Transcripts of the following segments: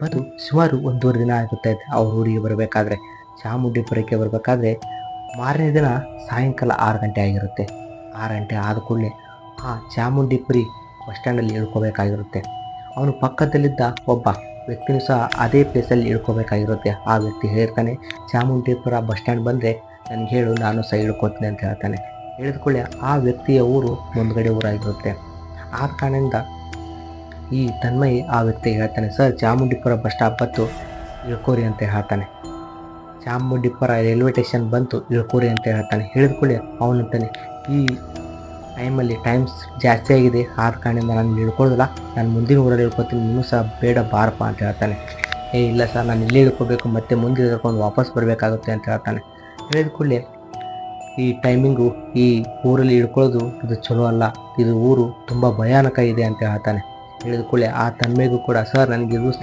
ಬಂದು ಸುಮಾರು 1.5 ದಿನ ಆಗುತ್ತೆ ಅವ್ರ ಊರಿಗೆ ಬರಬೇಕಾದ್ರೆ. ಚಾಮುಂಡಿಪುರಕ್ಕೆ ಬರಬೇಕಾದ್ರೆ ಮಾರನೇ ದಿನ ಸಾಯಂಕಾಲ 6 ಗಂಟೆ ಆಗಿರುತ್ತೆ. 6 ಗಂಟೆ ಆದ ಕೂಡಲೇ ಆ ಚಾಮುಂಡಿಪುರಿ ಬಸ್ ಸ್ಟ್ಯಾಂಡಲ್ಲಿ ಇಳ್ಕೋಬೇಕಾಗಿರುತ್ತೆ. ಅವನು ಪಕ್ಕದಲ್ಲಿದ್ದ ಒಬ್ಬ ವ್ಯಕ್ತಿನೂ ಸಹ ಅದೇ ಪ್ಲೇಸಲ್ಲಿ ಇಳ್ಕೋಬೇಕಾಗಿರುತ್ತೆ. ಆ ವ್ಯಕ್ತಿ ಹೇಳ್ತಾನೆ, ಚಾಮುಂಡಿಪುರ ಬಸ್ ಸ್ಟ್ಯಾಂಡ್ ಬಂದರೆ ನನಗೆ ಹೇಳು, ನಾನು ಸಹ ಇಳ್ಕೊತೀನಿ ಅಂತ ಹೇಳ್ತಾನೆ. ಹೇಳಿದ ಕೂಡಲೇ ಆ ವ್ಯಕ್ತಿಯ ಊರು ಮುಂದ್ಗಡೆ ಊರಾಗಿರುತ್ತೆ. ಆದ ಕಾರಣದಿಂದ ಈ ತನ್ಮಯ್ ಆ ವ್ಯಕ್ತಿಗೆ ಹೇಳ್ತಾನೆ, ಸರ್ ಚಾಮುಂಡಿಪುರ ಬಸ್ ಸ್ಟಾಪ್ ಬಂತು, ಇಳ್ಕೋರಿ ಅಂತ ಹೇಳ್ತಾನೆ. ಚಾಮುಂಡಿಪುರ ರೈಲ್ವೆ ಸ್ಟೇಷನ್ ಬಂತು, ಇಳ್ಕೋರಿ ಅಂತ ಹೇಳ್ತಾನೆ. ಹೇಳಿದ ಕೂಡಲೇ ಅವನಂತಾನೆ, ಈ ಟೈಮಲ್ಲಿ ಟೈಮ್ಸ್ ಜಾಸ್ತಿ ಆಗಿದೆ, ಆದ ಕಾರಣದಿಂದ ನಾನು ಇಳ್ಕೊಳ್ಳೋದಿಲ್ಲ, ನಾನು ಮುಂದಿನ ಊರಲ್ಲಿ ಇಳ್ಕೊತೀನಿ, ನೀನು ಸಹ ಬೇಡ ಬಾರಪ್ಪ ಅಂತ ಹೇಳ್ತಾನೆ. ಇಲ್ಲ ಸರ್, ನಾನು ಇಲ್ಲೇ ಇಳ್ಕೋಬೇಕು, ಮತ್ತೆ ಮುಂದೆ ಇಳ್ಕೊಂಡು ವಾಪಸ್ ಬರಬೇಕಾಗುತ್ತೆ ಅಂತ ಹೇಳ್ತಾನೆ. ಹೇಳಿದ ಕೂಡಲೇ ಈ ಟೈಮಿಂಗು ಈ ಊರಲ್ಲಿ ಇಳ್ಕೊಳ್ಳೋದು ಇದು ಚಲೋ ಅಲ್ಲ, ಇದು ಊರು ತುಂಬ ಭಯಾನಕ ಇದೆ ಅಂತ ಹೇಳ್ತಾನೆ. ಹೇಳಿದ ಕೂಡಲೇ ಆ ತನ್ಮೆಗೂ ಕೂಡ, ಸರ್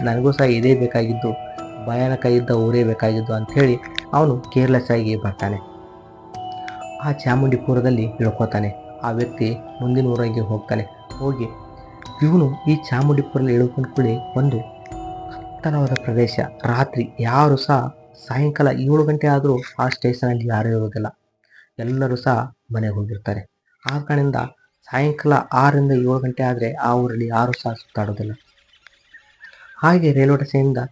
ನನಗೂ ಸಹ ಇದೇ ಬೇಕಾಗಿದ್ದು, ಭಯಾನಕ ಇದ್ದ ಊರೇ ಬೇಕಾಗಿದ್ದು ಅಂಥೇಳಿ ಅವನು ಕೇರ್ಲೆಸ್ ಆಗಿ ಬರ್ತಾನೆ. ಆ ಚಾಮುಂಡಿಪುರದಲ್ಲಿ ಇಳ್ಕೊತಾನೆ. ಆ ವ್ಯಕ್ತಿ ಮುಂದಿನ ಊರಿಗೆ ಹೋಗ್ತಾನೆ. ಹೋಗಿ ಇವನು ಈ ಚಾಮುಂಡಿಪುರಲ್ಲಿ ಇಳ್ಕೊಂಡ ಕೂಡಲೇ ಒಂದು ಕತ್ತಲವಾದ ಪ್ರದೇಶ, ರಾತ್ರಿ ಯಾರು ಸಹ ಸಾಯಂಕಾಲ 7 ಗಂಟೆ ಆದರೂ ಆ ಸ್ಟೇಷನಲ್ಲಿ ಯಾರೂ ಇರೋದಿಲ್ಲ, ಎಲ್ಲರೂ ಸಹ ಮನೆಗೆ ಹೋಗಿರ್ತಾರೆ. ಆ ಕಾರಣದಿಂದ ಸಾಯಂಕಾಲ 6ರಿಂದ 7 ಗಂಟೆ ಆದರೆ ಆ ಊರಲ್ಲಿ ಯಾರೂ ಸಹ ಸುತ್ತಾಡೋದಿಲ್ಲ. ಹಾಗೆ ರೈಲ್ವೆ ಸ್ಟೇಷನಿಂದ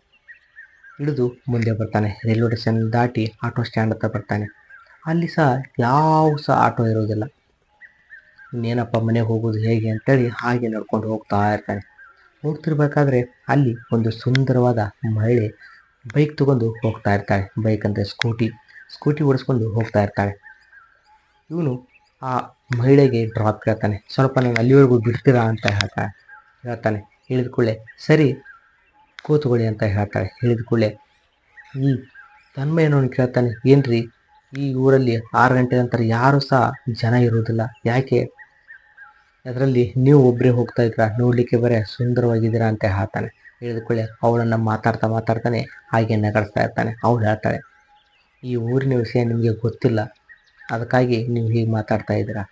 ಇಳಿದು ಮುಂದೆ ಬರ್ತಾನೆ. ರೈಲ್ವೆ ಸ್ಟೇಷನ್ ದಾಟಿ ಆಟೋ ಸ್ಟ್ಯಾಂಡ್ ಹತ್ರ ಬರ್ತಾನೆ. ಅಲ್ಲಿ ಸಹ ಯಾವ ಸಹ ಆಟೋ ಇರೋದಿಲ್ಲ. ಇನ್ನೇನಪ್ಪ ಮನೆಗೆ ಹೋಗೋದು ಹೇಗೆ ಅಂತೇಳಿ ಹಾಗೆ ನಡ್ಕೊಂಡು ಹೋಗ್ತಾ ಇರ್ತಾನೆ. ಹೋಗ್ತಿರ್ಬೇಕಾದ್ರೆ ಅಲ್ಲಿ ಒಂದು ಸುಂದರವಾದ ಮಹಿಳೆ ಬೈಕ್ ತಗೊಂಡು ಹೋಗ್ತಾ ಇರ್ತಾಳೆ. ಬೈಕ್ ಅಂದರೆ ಸ್ಕೂಟಿ ಓಡಿಸ್ಕೊಂಡು ಹೋಗ್ತಾ ಇರ್ತಾಳೆ. ಇವನು ಆ ಮಹಿಳೆಗೆ ಡ್ರಾಪ್ ಕೇಳ್ತಾನೆ, ಸ್ವಲ್ಪ ನಾನು ಅಲ್ಲಿವರೆಗೂ ಬಿಡ್ತೀರಾ ಅಂತ ಹೇಳ್ತಾನೆ. ಹೇಳಿದ ಕೂಡಲೇ ಸರಿ ಕೂತ್ಕೊಳ್ಳಿ ಅಂತ ಹೇಳ್ತಾಳೆ. ಹೇಳಿದ ಕೂಡಲೇ ಈ ತನ್ಮಯನವನು ಕೇಳ್ತಾನೆ, ಏನ್ರಿ ಈ ಊರಲ್ಲಿ 6 ಗಂಟೆ ನಂತರ ಯಾರೂ ಸಹ ಜನ ಇರೋದಿಲ್ಲ, ಯಾಕೆ? ಅದರಲ್ಲಿ ನೀವು ಒಬ್ಬರೇ ಹೋಗ್ತಾ ಇದ್ದೀರಾ, ನೋಡಲಿಕ್ಕೆ ಬರೀ ಸುಂದರವಾಗಿದ್ದೀರಾ ಅಂತ ಹೇಳ್ತಾನೆ. ಹೇಳಿದ ಕೂಡಲೇ ಅವಳನ್ನು ಮಾತಾಡ್ತಾನೆ, ಹಾಗೆ ನಗಾಡ್ತಾ ಇರ್ತಾನೆ. ಅವಳು ಹೇಳ್ತಾಳೆ, ಈ ಊರಿನ ವಿಷಯ ನಿಮಗೆ ಗೊತ್ತಿಲ್ಲ, ಅದಕ್ಕಾಗಿ ನೀವು ಹೀಗೆ ಮಾತಾಡ್ತಾ ಇದ್ದೀರಾ,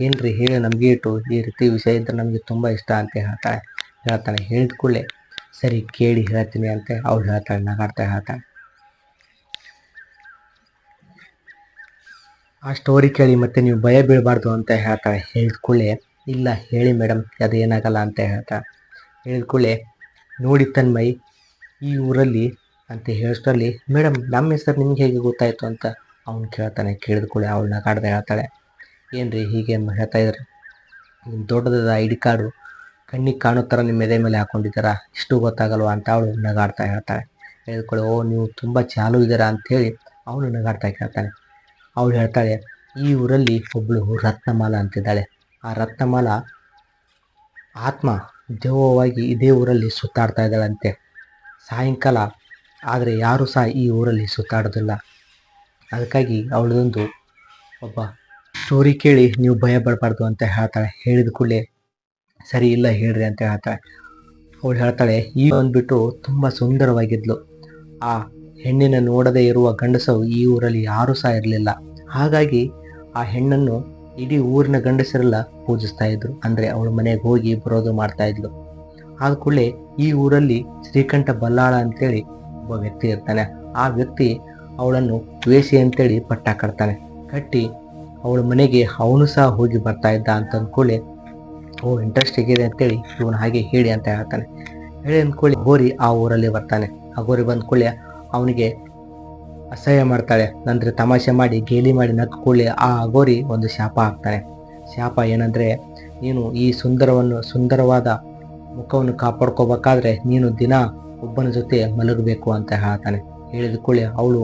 ಏನ್ರಿ ಹೇಳಿ ನಮಗೆ ಇಟ್ಟು, ಈ ರೀತಿ ವಿಷಯ ಇದ್ದರೆ ನಮಗೆ ತುಂಬ ಇಷ್ಟ ಅಂತ ಹೇಳ್ತಾನೆ. ಹೇಳಿದ ಕೂಡಲೇ ಸರಿ ಕೇಳಿ ಹೇಳ್ತೀನಿ ಅಂತ ಅವಳು ಹೇಳ್ತಾಳೆ, ನಗಾಡ್ತಾ ಹೇಳ್ತಾಳೆ. ಆ ಸ್ಟೋರಿ ಕೇಳಿ ಮತ್ತೆ ನೀವು ಭಯ ಬೀಳಬಾರ್ದು ಅಂತ ಹೇಳ್ತಾಳೆ. ಹೇಳಿದ ಕೂಡಲೇ ಇಲ್ಲ ಹೇಳಿ ಮೇಡಮ್, ಅದೇನಾಗಲ್ಲ ಅಂತ ಹೇಳ್ತಾಳೆ. ಹೇಳಿದ ಕೂಡಲೇ ನೋಡಿ ತನ್ಮಯ್, ಈ ಊರಲ್ಲಿ ಅಂತ ಹೇಳಿಷ್ಟರಲ್ಲಿ ಮೇಡಮ್ ನಮ್ಮ ಹೆಸರು ನಿಮ್ಗೆ ಹೇಗೆ ಗೊತ್ತಾಯಿತು ಅಂತ ಅವನು ಕೇಳ್ತಾನೆ. ಕೇಳಿದ ಕೂಡಲೇ ಅವಳು ನಗಾಡ್ದೆ ಹೇಳ್ತಾಳೆ, ಏನ್ರಿ ಹೀಗೆ ಹೇಳ್ತಾ ಇದ್ರೆ, ದೊಡ್ಡದಾದ ID ಕಾರ್ಡು ಕಣ್ಣಿಗೆ ಕಾಣೋ ಥರ ನಿಮ್ಮ ಎದೆ ಮೇಲೆ ಹಾಕ್ಕೊಂಡಿದ್ದೀರಾ, ಇಷ್ಟು ಗೊತ್ತಾಗಲ್ವಾ ಅಂತ ಅವಳು ನಗಾಡ್ತಾ ಹೇಳ್ತಾಳೆ. ಹೇಳಿದ ಕೂಡಲೇ ಓ ನೀವು ತುಂಬ ಚಾಲು ಇದ್ದೀರಾ ಅಂಥೇಳಿ ಅವನು ನಗಾಡ್ತಾ ಕೇಳ್ತಾನೆ. ಅವಳು ಹೇಳ್ತಾಳೆ, ಈ ಊರಲ್ಲಿ ಒಬ್ಬಳು ರತ್ನಮಾಲಾ ಅಂತಿದ್ದಾಳೆ, ಆ ರತ್ನಮಾಲಾ ಆತ್ಮ ದೆವ್ವವಾಗಿ ಇದೇ ಊರಲ್ಲಿ ಸುತ್ತಾಡ್ತಾ ಇದ್ದಾಳಂತೆ. ಸಾಯಂಕಾಲ ಆದರೆ ಯಾರೂ ಸಹ ಈ ಊರಲ್ಲಿ ಸುತ್ತಾಡೋದಿಲ್ಲ, ಅದಕ್ಕಾಗಿ ಅವಳದೊಂದು ಒಬ್ಬ ಸ್ಟೋರಿ ಕೇಳಿ ನೀವು ಭಯ ಪಡಬಾರ್ದು ಅಂತ ಹೇಳ್ತಾಳೆ. ಹೇಳಿದ ಕೂಡಲೇ ಸರಿ ಇಲ್ಲ ಹೇಳ್ರಿ ಅಂತ ಹೇಳ್ತಾಳೆ. ಅವಳು ಹೇಳ್ತಾಳೆ, ಈ ಬಂದ್ಬಿಟ್ಟು ತುಂಬ ಸುಂದರವಾಗಿದ್ಲು, ಆ ಹೆಣ್ಣಿನ ನೋಡದೇ ಇರುವ ಗಂಡಸು ಈ ಊರಲ್ಲಿ ಯಾರೂ ಸಹ ಇರಲಿಲ್ಲ, ಹಾಗಾಗಿ ಆ ಹೆಣ್ಣನ್ನು ಇಡೀ ಊರಿನ ಗಂಡಸರೆಲ್ಲ ಪೂಜಿಸ್ತಾ ಇದ್ರು, ಅಂದರೆ ಅವಳ ಮನೆಗೆ ಹೋಗಿ ಬರೋದು ಮಾಡ್ತಾ ಇದ್ಲು. ಆದ ಕೂಡಲೇ ಈ ಊರಲ್ಲಿ ಶ್ರೀಕಂಠ ಬಲ್ಲಾಳ ಅಂತೇಳಿ ಒಬ್ಬ ವ್ಯಕ್ತಿ ಇರ್ತಾನೆ. ಆ ವ್ಯಕ್ತಿ ಅವಳನ್ನು ವೇಷಿ ಅಂತೇಳಿ ಪಟ್ಟ ಕಟ್ಟಿ ಅವಳ ಮನೆಗೆ ಅವನು ಸಹ ಹೋಗಿ ಬರ್ತಾ ಇದ್ದ ಅಂತ ಅಂದ್ಕೊಳ್ಳಿ, ಓ ಇಂಟ್ರೆಸ್ಟ್ ಇದೆ ಅಂತೇಳಿ ಇವನು ಹಾಗೆ ಹೇಳಿ ಅಂತ ಹೇಳ್ತಾನೆ. ಹೇಳಿ ಅಂದ್ಕೊಳ್ಳಿ ಗೋರಿ ಆ ಊರಲ್ಲಿ ಬರ್ತಾನೆ. ಆ ಗೋರಿ ಬಂದ್ಕೊಳ್ಳಿ ಅವನಿಗೆ ಅಸಹ್ಯ ಮಾಡ್ತಾಳೆ, ಅಂದರೆ ತಮಾಷೆ ಮಾಡಿ ಗೇಲಿ ಮಾಡಿ ನಕ್ಕೊಳ್ಳಿ ಆ ಅಗೋರಿ ಒಂದು ಶಾಪ ಹಾಕ್ತಾನೆ. ಶಾಪ ಏನಂದರೆ, ನೀನು ಈ ಸುಂದರವಾದ ಮುಖವನ್ನು ಕಾಪಾಡ್ಕೋಬೇಕಾದ್ರೆ ನೀನು ದಿನ ಒಬ್ಬನ ಜೊತೆ ಮಲಗಬೇಕು ಅಂತ ಹೇಳ್ತಾನೆ. ಹೇಳಿದ ಕೂಡಲೇ ಅವಳು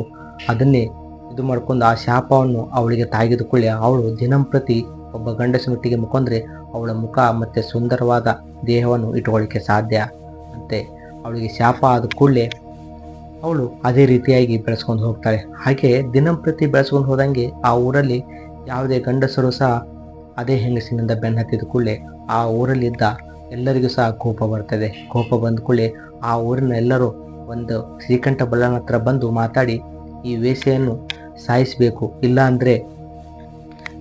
ಅದನ್ನೇ ಇದು ಮಾಡ್ಕೊಂಡು ಆ ಶಾಪವನ್ನು ಅವಳಿಗೆ ತಾಗಿದುಕೊಳ್ಳಿ ಅವಳು ದಿನಂಪ್ರತಿ ಒಬ್ಬ ಗಂಡಸನೊಟ್ಟಿಗೆ ಮುಖಂದ್ರೆ ಅವಳ ಮುಖ ಮತ್ತು ಸುಂದರವಾದ ದೇಹವನ್ನು ಇಟ್ಕೊಳ್ಳಿಕ್ಕೆ ಸಾಧ್ಯ ಅಂತೆ. ಅವಳಿಗೆ ಶಾಪ ಆದ ಕೂಡಲೇ ಅವಳು ಅದೇ ರೀತಿಯಾಗಿ ಬೆಳೆಸ್ಕೊಂಡು ಹೋಗ್ತಾಳೆ. ಹಾಗೆ ದಿನಂಪ್ರತಿ ಬೆಳೆಸ್ಕೊಂಡು ಹೋದಂಗೆ ಆ ಊರಲ್ಲಿ ಯಾವುದೇ ಗಂಡಸರು ಸಹ ಅದೇ ಹೆಂಗಸಿನಿಂದ ಬೆನ್ನು ಹತ್ತಿದ ಕೂಡಲೇ ಆ ಊರಲ್ಲಿದ್ದ ಎಲ್ಲರಿಗೂ ಸಹ ಕೋಪ ಬರ್ತದೆ. ಕೋಪ ಬಂದ ಕೂಡಲೇ ಆ ಊರಿನ ಎಲ್ಲರೂ ಒಂದು ಶ್ರೀಕಂಠ ಬಲ್ಲನ ಹತ್ರ ಬಂದು ಮಾತಾಡಿ ಈ ವೇಷೆಯನ್ನು ಸಾಯಿಸಬೇಕು, ಇಲ್ಲ ಅಂದರೆ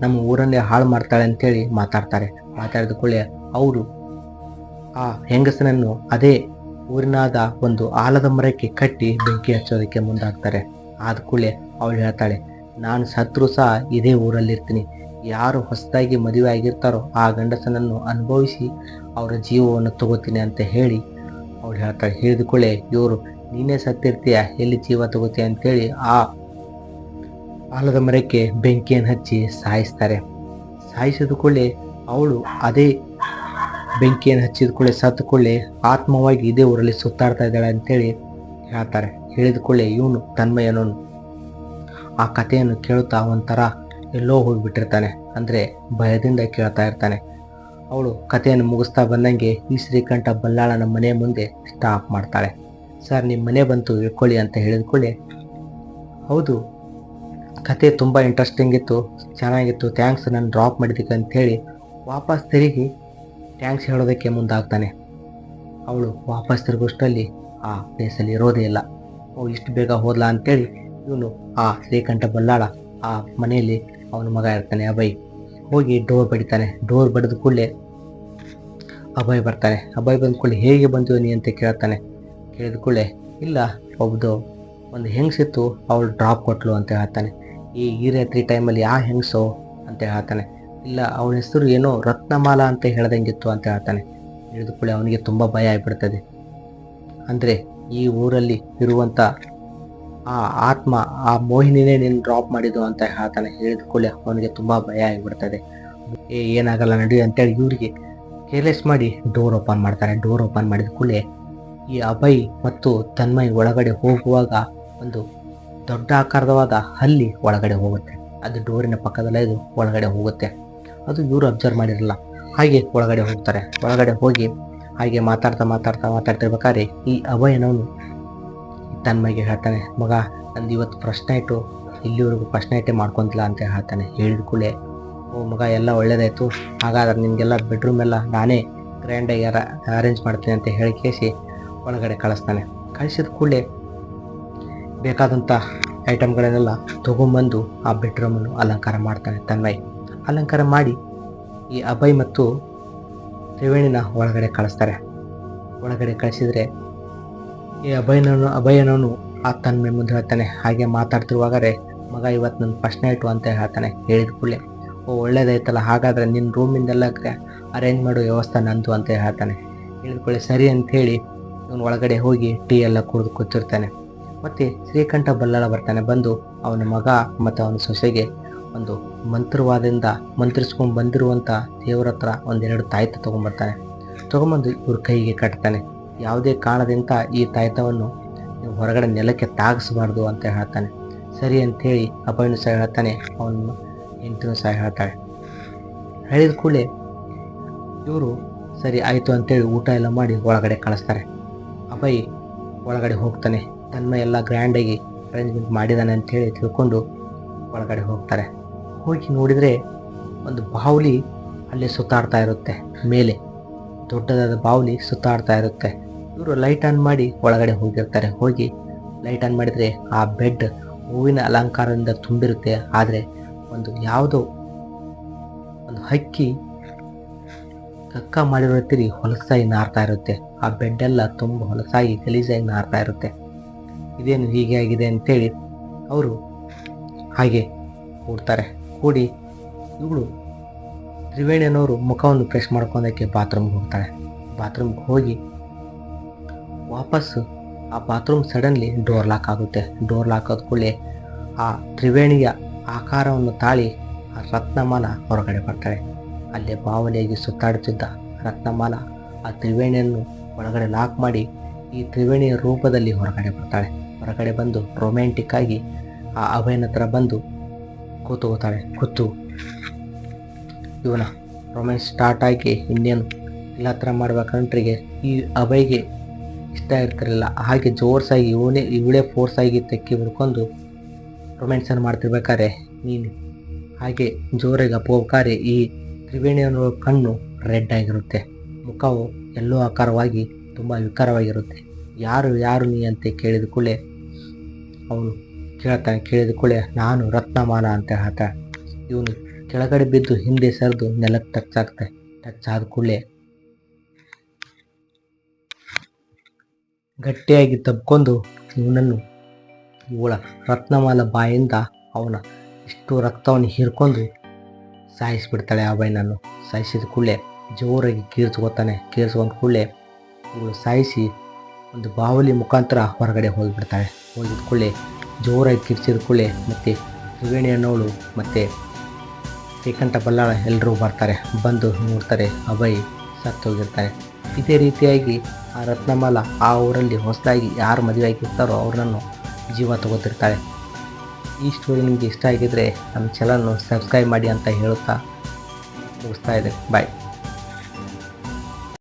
ನಮ್ಮ ಊರನ್ನೇ ಹಾಳು ಮಾಡ್ತಾಳೆ ಅಂತೇಳಿ ಮಾತಾಡ್ತಾರೆ. ಮಾತಾಡಿದ ಕೂಡಲೇ ಅವರು ಆ ಹೆಂಗಸನನ್ನು ಅದೇ ಊರಿನಾದ ಒಂದು ಆಲದ ಮರಕ್ಕೆ ಕಟ್ಟಿ ಬೆಂಕಿ ಹಚ್ಚೋದಕ್ಕೆ ಮುಂದಾಗ್ತಾರೆ. ಆದ ಕೂಡಲೇ ಅವಳು ಹೇಳ್ತಾಳೆ, ನಾನು ಸತ್ರು ಸಹ ಇದೇ ಊರಲ್ಲಿರ್ತೀನಿ. ಯಾರು ಹೊಸದಾಗಿ ಮದುವೆ ಆಗಿರ್ತಾರೋ ಆ ಗಂಡಸನನ್ನು ಅನುಭವಿಸಿ ಅವರ ಜೀವವನ್ನು ತಗೋತೀನಿ ಅಂತ ಹೇಳಿ ಅವಳು ಹೇಳ್ತಾಳೆ. ಹೇಳಿದ ಕೂಡಲೇ ಇವರು, ನೀನೇ ಸತ್ತಿರ್ತೀಯ, ಎಲ್ಲಿ ಜೀವ ತಗೋತೀಯ ಅಂತೇಳಿ ಆ ಆಲದ ಮರಕ್ಕೆ ಬೆಂಕಿಯನ್ನು ಹಚ್ಚಿ ಸಾಯಿಸ್ತಾರೆ. ಸಾಯಿಸಿದ ಕೂಡಲೇ ಅವಳು ಅದೇ ಬೆಂಕಿಯನ್ನು ಹಚ್ಚಿದ ಕೂಡಲೇ ಸತ್ತ ಕೂಡಲೇ ಆತ್ಮವಾಗಿ ಇದೇ ಊರಲ್ಲಿ ಸುತ್ತಾಡ್ತಾ ಇದ್ದಾಳೆ ಅಂತೇಳಿ ಹೇಳ್ತಾರೆ. ಹೇಳಿದ ಕೂಡಲೇ ಇವನು ತನ್ಮಯನವನು ಆ ಕಥೆಯನ್ನು ಕೇಳುತ್ತಾ ಒಂಥರ ಎಲ್ಲೋ ಹೋಗಿಬಿಟ್ಟಿರ್ತಾನೆ. ಅಂದರೆ ಭಯದಿಂದ ಕೇಳ್ತಾ ಇರ್ತಾನೆ. ಅವಳು ಕಥೆಯನ್ನು ಮುಗಿಸ್ತಾ ಬಂದಂಗೆ ಈ ಶ್ರೀಕಂಠ ಬಲ್ಲಾಳನ ಮನೆ ಮುಂದೆ ಸ್ಟಾಪ್ ಮಾಡ್ತಾಳೆ. ಸರ್, ನಿಮ್ಮ ಮನೆ ಬಂತು, ಇಳ್ಕೊಳ್ಳಿ ಅಂತ ಹೇಳಿದ ಕೂಡಲೇ, ಹೌದು, ಕತೆ ತುಂಬ ಇಂಟ್ರೆಸ್ಟಿಂಗ್ ಇತ್ತು, ಚೆನ್ನಾಗಿತ್ತು, ಥ್ಯಾಂಕ್ಸ್ ನಾನು ಡ್ರಾಪ್ ಮಾಡಿದ್ದಕ್ಕೆ ಅಂಥೇಳಿ ವಾಪಸ್ ತಿರುಗಿ ಥ್ಯಾಂಕ್ಸ್ ಹೇಳೋದಕ್ಕೆ ಮುಂದಾಗ್ತಾನೆ. ಅವಳು ವಾಪಸ್ ತಿರುಗೋಷ್ಟರಲ್ಲಿ ಆ ಪ್ಲೇಸಲ್ಲಿ ಇರೋದೇ ಇಲ್ಲ. ಅವಳು ಇಷ್ಟು ಬೇಗ ಹೋದ್ಲಾ ಅಂತೇಳಿ ಇವನು ಆ ಶ್ರೀಕಂಠ ಬಲ್ಲಾಳ ಆ ಮನೆಯಲ್ಲಿ ಅವನ ಮಗ ಇರ್ತಾನೆ ಅಭಯ್, ಹೋಗಿ ಡೋರ್ ಬಡಿತಾನೆ. ಡೋರ್ ಬಡಿದ ಕೂಡಲೇ ಅಭಯ್ ಬರ್ತಾನೆ. ಅಭಯ್ ಬಂದ ಕೂಡಲೇ ಹೇಗೆ ಬಂದಿವ ನೀ ಅಂತ ಕೇಳ್ತಾನೆ. ಕೇಳಿದ ಕೂಡಲೇ, ಇಲ್ಲ, ಒಂದು ಹೆಂಗಸಿತ್ತು, ಅವಳು ಡ್ರಾಪ್ ಕೊಟ್ಲು ಅಂತ ಹೇಳ್ತಾನೆ. ಈ ರಾತ್ರಿ ಟೈಮಲ್ಲಿ ಆ ಹೆಂಗಸೋ ಅಂತ ಹೇಳ್ತಾನೆ. ಇಲ್ಲ, ಅವಳ ಹೆಸರು ಏನೋ ರತ್ನಮಾಲಾ ಅಂತ ಹೇಳ್ದಂಗಿತ್ತು ಅಂತ ಹೇಳ್ತಾನೆ. ಹೇಳಿದ ಕೂಡಲೇ ಅವನಿಗೆ ತುಂಬ ಭಯ ಆಗಿಬಿಡ್ತದೆ. ಅಂದರೆ ಈ ಊರಲ್ಲಿ ಇರುವಂಥ ಆ ಆತ್ಮ, ಆ ಮೋಹಿನಿನೇ ನೀನು ಡ್ರಾಪ್ ಮಾಡಿದ್ದು ಅಂತ ಹೇಳ್ತಾನೆ. ಹೇಳಿದ ಕೂಡಲೇ ಅವನಿಗೆ ತುಂಬ ಭಯ ಆಗಿಬಿಡ್ತದೆ. ಏನಾಗಲ್ಲ ನಡಿ ಅಂತೇಳಿ ಇವರಿಗೆ ಕೇರ್ಲೆಸ್ ಮಾಡಿ ಡೋರ್ ಓಪನ್ ಮಾಡ್ತಾರೆ. ಡೋರ್ ಓಪನ್ ಮಾಡಿದ ಕೂಡಲೇ ಈ ಅಭಯ್ ಮತ್ತು ತನ್ಮಯ್ ಒಳಗಡೆ ಹೋಗುವಾಗ ಒಂದು ದೊಡ್ಡ ಆಕಾರವಾದ ಹಲ್ಲಿ ಒಳಗಡೆ ಹೋಗುತ್ತೆ. ಅದು ಡೋರಿನ ಪಕ್ಕದಲ್ಲೇ ಇದು ಒಳಗಡೆ ಹೋಗುತ್ತೆ. ಅದು ಇವರು ಅಬ್ಸರ್ವ್ ಮಾಡಿರಲ್ಲ. ಹಾಗೆ ಒಳಗಡೆ ಹೋಗ್ತಾರೆ. ಒಳಗಡೆ ಹೋಗಿ ಹಾಗೆ ಮಾತಾಡ್ತಿರ್ಬೇಕಾದ್ರೆ ಈ ಅಭಯನವನು ತನ್ಮಯ್ಗೆ ಹೇಳ್ತಾನೆ, ಮಗ, ನಂದು ಇವತ್ತು ಫಸ್ಟ್ ನೈಟು, ಇಲ್ಲಿವರೆಗೂ ಫಸ್ಟ್ ನೈಟೇ ಮಾಡ್ಕೊತಿಲ್ಲ ಅಂತ ಹೇಳ್ತಾನೆ. ಹೇಳಿದ ಕೂಡಲೇ, ಓ ಮಗ, ಎಲ್ಲ ಒಳ್ಳೇದಾಯಿತು, ಹಾಗಾದ್ರೆ ನಿಮಗೆಲ್ಲ ಬೆಡ್ರೂಮ್ ಎಲ್ಲ ನಾನೇ ಗ್ರ್ಯಾಂಡಾಗಿ ಅರೇಂಜ್ ಮಾಡ್ತೀನಿ ಅಂತ ಹೇಳಿ ಕೇಸಿ ಒಳಗಡೆ ಕಳಿಸ್ತಾನೆ. ಕಳಿಸಿದ ಕೂಡಲೇ ಬೇಕಾದಂಥ ಐಟಮ್ಗಳನ್ನೆಲ್ಲ ತೊಗೊಂಬಂದು ಆ ಬೆಡ್ರೂಮನ್ನು ಅಲಂಕಾರ ಮಾಡ್ತಾನೆ ತನ್ಮಯ್. ಅಲಂಕಾರ ಮಾಡಿ ಈ ಅಭಯ್ ಮತ್ತು ತ್ರಿವೇಣಿನ ಒಳಗಡೆ ಕಳಿಸ್ತಾರೆ. ಒಳಗಡೆ ಕಳಿಸಿದರೆ ಈ ಅಭಯನವನು ಆ ತನ್ಮಯ್ ಮುಂದೆ ಹೇಳ್ತಾನೆ. ಹಾಗೆ ಮಾತಾಡ್ತಿರುವಾಗರೆ, ಮಗ, ಇವತ್ತು ನನ್ನ ಫಸ್ಟ್ ನೈಟು ಅಂತ ಹೇಳ್ತಾನೆ. ಹೇಳಿದ ಕೂಡಲೇ, ಓ ಒಳ್ಳೇದಾಯ್ತಲ್ಲ, ಹಾಗಾದರೆ ನಿನ್ನ ರೂಮಿಂದೆಲ್ಲ ಅರೇಂಜ್ ಮಾಡೋ ವ್ಯವಸ್ಥೆ ನಂದು ಅಂತ ಹೇಳ್ತಾನೆ. ಹೇಳಿದ ಕೂಡಲೇ ಸರಿ ಅಂಥೇಳಿ ಇವನು ಒಳಗಡೆ ಹೋಗಿ ಟೀ ಎಲ್ಲ ಕುಡಿದು ಕೂತಿರ್ತಾನೆ. ಮತ್ತು ಶ್ರೀಕಂಠ ಬಲ್ಲಾಳ ಬರ್ತಾನೆ. ಬಂದು ಅವನ ಮಗ ಮತ್ತು ಅವನ ಸೊಸೆಗೆ ಒಂದು ಮಂತ್ರವಾದಿಂದ ಮಂತ್ರಿಸ್ಕೊಂಡು ಬಂದಿರುವಂಥ ದೇವರ ಹತ್ರ ಒಂದೆರಡು ತಾಯ್ತ ತೊಗೊಂಬರ್ತಾನೆ. ತೊಗೊಂಬಂದು ಇವ್ರ ಕೈಗೆ ಕಟ್ತಾನೆ. ಯಾವುದೇ ಕಾರಣದಿಂದ ಈ ತಾಯ್ತವನ್ನು ನೀವು ಹೊರಗಡೆ ನೆಲಕ್ಕೆ ತಾಗಿಸ್ಬಾರ್ದು ಅಂತ ಹೇಳ್ತಾನೆ. ಸರಿ ಅಂಥೇಳಿ ಅಭಯನು ಸಹ ಹೇಳ್ತಾನೆ, ಅವನ ಹೆಂಡತಿನೂ ಸಹ ಹೇಳ್ತಾಳೆ. ಹೇಳಿದ ಕೂಡಲೇ ಇವರು ಸರಿ ಆಯಿತು ಅಂತೇಳಿ ಊಟ ಎಲ್ಲ ಮಾಡಿ ಒಳಗಡೆ ಕಳಿಸ್ತಾರೆ. ಅಭಯ್ ಒಳಗಡೆ ಹೋಗ್ತಾನೆ. ತನ್ಮಯ್ ಎಲ್ಲ ಗ್ರ್ಯಾಂಡಾಗಿ ಅರೇಂಜ್ಮೆಂಟ್ ಮಾಡಿದ್ದಾನೆ ಅಂಥೇಳಿ ತಿಳ್ಕೊಂಡು ಒಳಗಡೆ ಹೋಗ್ತಾರೆ. ಹೋಗಿ ನೋಡಿದರೆ ಒಂದು ಬಾವುಲಿ ಅಲ್ಲಿ ಸುತ್ತಾಡ್ತಾ ಇರುತ್ತೆ. ಮೇಲೆ ದೊಡ್ಡದಾದ ಬಾವುಲಿ ಸುತ್ತಾಡ್ತಾ ಇರುತ್ತೆ. ಇವರು ಲೈಟ್ ಆನ್ ಮಾಡಿ ಒಳಗಡೆ ಹೋಗಿರ್ತಾರೆ. ಹೋಗಿ ಲೈಟ್ ಆನ್ ಮಾಡಿದರೆ ಆ ಬೆಡ್ ಹೂವಿನ ಅಲಂಕಾರದಿಂದ ತುಂಬಿರುತ್ತೆ. ಆದರೆ ಯಾವುದೋ ಒಂದು ಹಕ್ಕಿ ಕಕ್ಕ ಮಾಡಿರೋ ತಿರಿ ಹೊಲಸಾಗಿ ನಾರ್ತಾ ಇರುತ್ತೆ. ಆ ಬೆಡ್ಡೆಲ್ಲ ತುಂಬ ಹೊಲಸಾಗಿ ಗಲೀಜಾಗಿ ನಾರ್ತಾ ಇರುತ್ತೆ. ಇದೇನು ಹೀಗೆ ಆಗಿದೆ ಅಂತೇಳಿ ಅವರು ಹಾಗೆ ಕೂಡ್ತಾರೆ. ಕೂಡಿ ಇವಳು ತ್ರಿವೇಣಿಯನವರು ಮುಖವನ್ನು ಫ್ರೆಶ್ ಮಾಡ್ಕೊಳೋದಕ್ಕೆ ಬಾತ್ರೂಮ್ಗೆ ಹೋಗ್ತಾಳೆ. ಬಾತ್ರೂಮ್ಗೆ ಹೋಗಿ ವಾಪಸ್ಸು ಆ ಬಾತ್ರೂಮ್ ಸಡನ್ಲಿ ಡೋರ್ ಲಾಕ್ ಆಗುತ್ತೆ. ಡೋರ್ ಲಾಕ್ ಆದ ಕೂಡಲೇ ಆ ತ್ರಿವೇಣಿಯ ಆಕಾರವನ್ನು ತಾಳಿ ಆ ರತ್ನಮಾಲ ಹೊರಗಡೆ ಬರ್ತಾಳೆ. ಅಲ್ಲೇ ಬಾವಲಿಯಾಗಿ ಸುತ್ತಾಡುತ್ತಿದ್ದ ರತ್ನಮಾಲ ಆ ತ್ರಿವೇಣಿಯನ್ನು ಒಳಗಡೆ ಲಾಕ್ ಮಾಡಿ ಈ ತ್ರಿವೇಣಿಯ ರೂಪದಲ್ಲಿ ಹೊರಗಡೆ ಬರ್ತಾಳೆ. ಹೊರಗಡೆ ಬಂದು ರೊಮ್ಯಾಂಟಿಕ್ ಆಗಿ ಆ ಅಭಯನ ಹತ್ರ ಬಂದು ಕೂತ್ಕೋತಾಳೆ. ಕೂತು ಇವನ ರೊಮ್ಯಾನ್ಸ್ ಸ್ಟಾರ್ಟ್ ಆಗಿ ಇನ್ನೇನು ಎಲ್ಲ ಥರ ಮಾಡ್ಬೇಕಂಟ್ರಿಗೆ ಈ ಅಭಯ್ಗೆ ಇಷ್ಟ ಇರ್ತಿರಲಿಲ್ಲ. ಹಾಗೆ ಜೋರ್ಸಾಗಿ ಇವಳೇ ಫೋರ್ಸಾಗಿ ತೆಕ್ಕಿ ಬಿಡ್ಕೊಂಡು ರೊಮ್ಯಾನ್ಸನ್ನು ಮಾಡ್ತಿರ್ಬೇಕಾದ್ರೆ ನೀನು ಹಾಗೆ ಜೋರಾಗಿ ಅಪ್ಪೋಬೇಕಾದ್ರೆ ಈ ತ್ರಿವೇಣಿಯನ್ನೋ ಕಣ್ಣು ರೆಡ್ ಆಗಿರುತ್ತೆ. ಮುಖವು ಎಲ್ಲೋ ಆಕಾರವಾಗಿ ತುಂಬ ವಿಕಾರವಾಗಿರುತ್ತೆ. ಯಾರು ನೀ ಅಂತ ಕೇಳಿದ ಕೂಡಲೇ ಅವನು ಕೇಳ್ತಾನೆ. ಕೇಳಿದ ಕೂಡಲೇ ನಾನು ರತ್ನಮಾಲ ಅಂತ ಹೇಳ್ತಾನೆ. ಇವನು ಕೆಳಗಡೆ ಬಿದ್ದು ಹಿಂದೆ ಸರಿದು ನೆಲಕ್ಕೆ ಟಚ್ ಆದ ಕೂಡಲೇ ಗಟ್ಟಿಯಾಗಿ ತಬ್ಕೊಂಡು ಇವಳ ರತ್ನಮಾಲ ಬಾಯಿಂದ ಅವನ ಇಷ್ಟು ರಕ್ತವನ್ನು ಹೀರ್ಕೊಂಡು ಸಾಯಿಸಿಬಿಡ್ತಾಳೆ. ಅಭಯನನ್ನು ಸಾಯಿಸಿದ ಕೂಡಲೇ ಜೋರಾಗಿ ಕೇಳಿಸ್ಕೊಂಡ ಕೂಡಲೇ ಇವಳು ಸಾಯಿಸಿ ಒಂದು ಬಾವಲಿ ಮುಖಾಂತರ ಹೊರಗಡೆ ಹೋಗಿಬಿಡ್ತಾಳೆ. ಹೋಗಿದ ಕೂಡಲೇ ಜೋರಾಗಿ ಕಿರ್ಚಿದ ಕೂಡಲೇ ಮತ್ತು ತ್ರಿವೇಣಿ ಅನ್ನೋಳು ಮತ್ತು ಶ್ರೀಕಂಠ ಬಲ್ಲಾಳ ಎಲ್ಲರೂ ಬರ್ತಾರೆ. ಬಂದು ನೋಡ್ತಾರೆ ಅಭಯ್ ಸತ್ತೋಗಿರ್ತಾರೆ. ಇದೇ ರೀತಿಯಾಗಿ ಆ ರತ್ನಮಾಲ ಆ ಊರಲ್ಲಿ ಹೊಸದಾಗಿ ಯಾರು ಮದುವೆ ಆಗಿರ್ತಾರೋ ಅವ್ರನ್ನು ಜೀವ ತಗೋತಿರ್ತಾಳೆ. ಈ ಸ್ಟೋರಿ ನಿಮಗೆ ಇಷ್ಟ ಆಗಿದ್ದರೆ ನಮ್ಮ ಚಾನಲ್ನ ಸಬ್ಸ್ಕ್ರೈಬ್ ಮಾಡಿ ಅಂತ ಹೇಳುತ್ತಾ ಮುಗಿಸ್ತಾ ಇದ್ದೇನೆ. ಬಾಯ್.